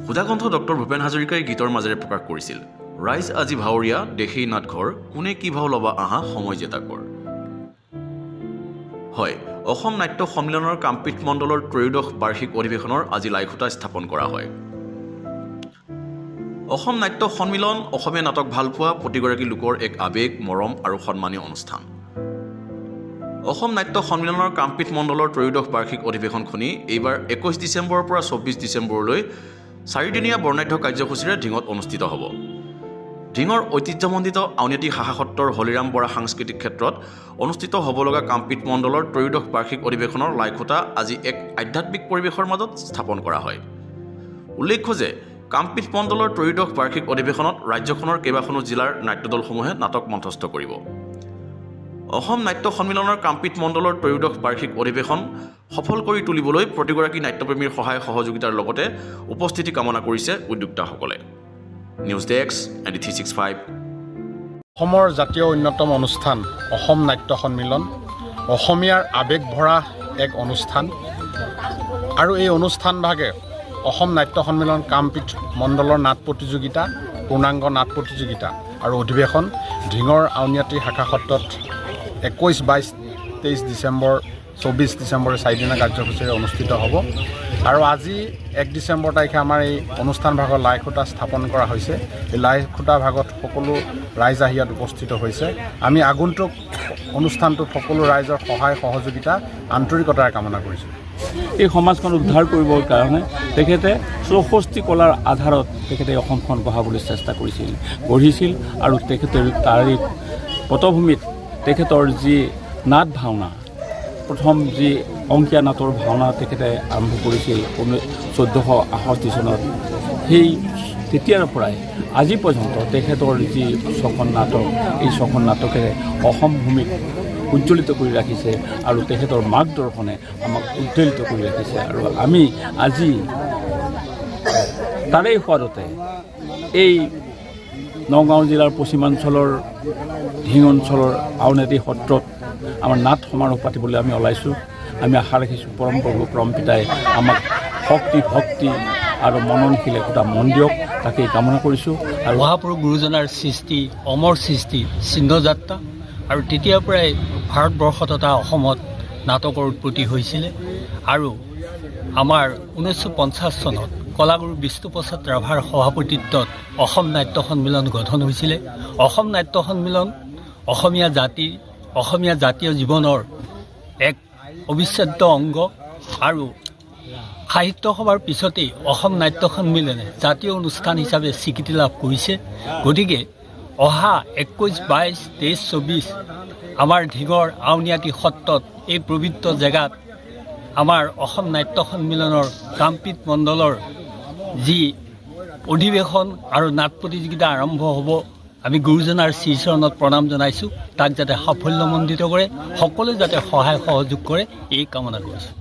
Sudhakantha doctor Bhupen হাজৰিকাই গীতৰ মাজেৰে প্ৰকাশ কৰিছিল ৰাইজ আজি ভাৱৰীয়া দেশেই নাটঘৰ কোনে কি ভাও ল'বা আহা সময় জেতাকৰ। হয়, অসম নাট্য সন্মিলনৰ কামপীঠ মণ্ডলৰ ত্ৰয়োদশ বাৰ্ষিক অধিৱেশনৰ আজি লাইখুঁটা স্থাপন কৰা হয়। অসম নাট্য সন্মিলন অসমীয়া নাটক ভালপোৱা প্ৰতিগৰাকী লোকৰ এক আৱেগ, মৰম আৰু সন্মানীয় অনুষ্ঠান। অসম নাট্য সন্মিলনৰ কামপীঠ মণ্ডলৰ ত্ৰয়োদশ বাৰ্ষিক অধিৱেশনখনি এইবাৰ 21 ডিচেম্বৰৰ পৰা 24 ডিচেম্বৰলৈ 4দিনীয়া বৰ্ণাঢ্য কাৰ্যসূচীৰে ঢিঙত অনুষ্ঠিত হ'ব। ঢিঙৰ ঐতিহ্যমণ্ডিত আউনীআটী সাহা সত্ৰৰ হলিৰাম বৰা সাংস্কৃতিক ক্ষেত্ৰত অনুষ্ঠিত হ'ব লগা কামপীঠ মণ্ডলৰ ত্ৰয়োদশ বাৰ্ষিক অধিৱেশনৰ লাইখুঁটা আজি এক আধ্যাত্মিক পৰিৱেশৰ মাজত স্থাপন কৰা হয়। উল্লেখ্য যে কামপীঠ মণ্ডলৰ ত্ৰয়োদশ বাৰ্ষিক অধিৱেশনত ৰাজ্যখনৰ কেইবাখনো জিলাৰ নাট্যদলসমূহে নাটক মঞ্চস্থ কৰিব। অসম নাট্য সন্মিলনৰ কামপীঠ মণ্ডলৰ ত্ৰয়োদশ বাৰ্ষিক অধিৱেশন সফল কৰি তুলিবলৈ প্ৰতিগৰাকী নাট্যপ্ৰেমীৰ সহায় সহযোগিতাৰ লগতে উপস্থিতি কামনা কৰিছে উদ্যোক্তাসকলে। News desk ND 365। অসমৰ জাতীয় অন্যতম অনুষ্ঠান অসম নাট্য সন্মিলন অসমীয়াৰ আৱেগ ভৰা এক অনুষ্ঠান আৰু এই অনুষ্ঠানভাগে অসম নাট্য সন্মিলন কামপীঠ মণ্ডলৰ নাট প্ৰতিযোগিতা, পূৰ্ণাংগ নাট প্ৰতিযোগিতা আৰু অধিৱেশন ঢিঙৰ আউনীআটী শাখা সত্ৰত 21, 22, 23 ডিচেম্বৰ 24 ডিচেম্বৰ 4দিনীয়া কাৰ্যসূচীৰে অনুষ্ঠিত হ'ব। আৰু আজি 1 ডিচেম্বৰ তাৰিখে আমাৰ এই অনুষ্ঠান ভাগৰ লাইখুঁটা স্থাপন কৰা হৈছে। এই লাইখুঁটা ভাগত সকলো ৰাইজ আহি ইয়াত উপস্থিত হৈছে। আমি আগন্তুক অনুষ্ঠানটোত সকলো ৰাইজৰ সহায় সহযোগিতা আন্তৰিকতাৰে কামনা কৰিছোঁ। এই সমাজখন উদ্ধাৰ কৰিবৰ কাৰণে তেখেতে 64 কলাৰ আধাৰত তেখেতে অসমখন গঢ়াবলৈ চেষ্টা কৰিছিল, গঢ়িছিল আৰু তেখেতে তাৰে পটভূমিত তেখেতৰ যি নাট ভাওনা, প্ৰথম যি অংকীয়া নাটৰ ভাওনা তেখেতে আৰম্ভ কৰিছিল 1468 চনত। সেই তেতিয়াৰ পৰাই আজি পৰ্যন্ত তেখেতৰ যি ছখন নাটক, এই ছখন নাটকেৰে অসম ভূমিক উজ্জ্বলিত কৰি ৰাখিছে আৰু তেখেতৰ মাৰ্গদৰ্শনে আমাক উজ্জ্বলিত কৰি ৰাখিছে। আৰু আমি আজি তাৰেই সোৱাদতে এই নগাঁও জিলাৰ পশ্চিমাঞ্চলৰ ঢিং অঞ্চলৰ আউনীআটী সত্ৰত আমাৰ নাট সমাৰোহ পাতিবলৈ আমি ওলাইছোঁ। আমি আশা ৰাখিছোঁ পৰম প্ৰভু পৰম পিতাই আমাক শক্তি, ভক্তি আৰু মননশীল একোটা মন দিয়ক, তাকেই কামনা কৰিছোঁ। আৰু মহাপুৰুষ গুৰুজনাৰ সৃষ্টি, অমৰ সৃষ্টি, চিহ্নযাত্ৰা আৰু তেতিয়াৰ পৰাই ভাৰতবৰ্ষ তথা অসমত নাটকৰ উৎপত্তি হৈছিলে। আৰু আমাৰ 1950 চনত কলাগুৰু বিষ্ণুপ্ৰসাদ ৰাভাৰ সভাপতিত্বত অসম নাট্য সন্মিলন গঠন হৈছিলে। অসম নাট্য সন্মিলন অসমীয়া জাতীয় জীৱনৰ এক অবিচ্ছেদ্য অংগ আৰু সাহিত্য সভাৰ পিছতেই অসম নাট্য সন্মিলনে জাতীয় অনুষ্ঠান হিচাপে স্বীকৃতি লাভ কৰিছে। গতিকে অহা 21, 22, 23, 24 আমাৰ ঢিঙৰ আউনীআটী সত্ৰত এই পবিত্ৰ জেগাত আমাৰ অসম নাট্য সন্মিলনৰ কামপীঠ মণ্ডলৰ যি অধিৱেশন আৰু নাট প্ৰতিযোগিতা আৰম্ভ হ'ব, আমি গুৰুজনাৰ শ্ৰীচৰণত প্ৰণাম জনাইছোঁ। তাক যাতে সাফল্যমণ্ডিত কৰে, সকলোৱে যাতে সহায় সহযোগ কৰে, এই কামনা কৰিছোঁ।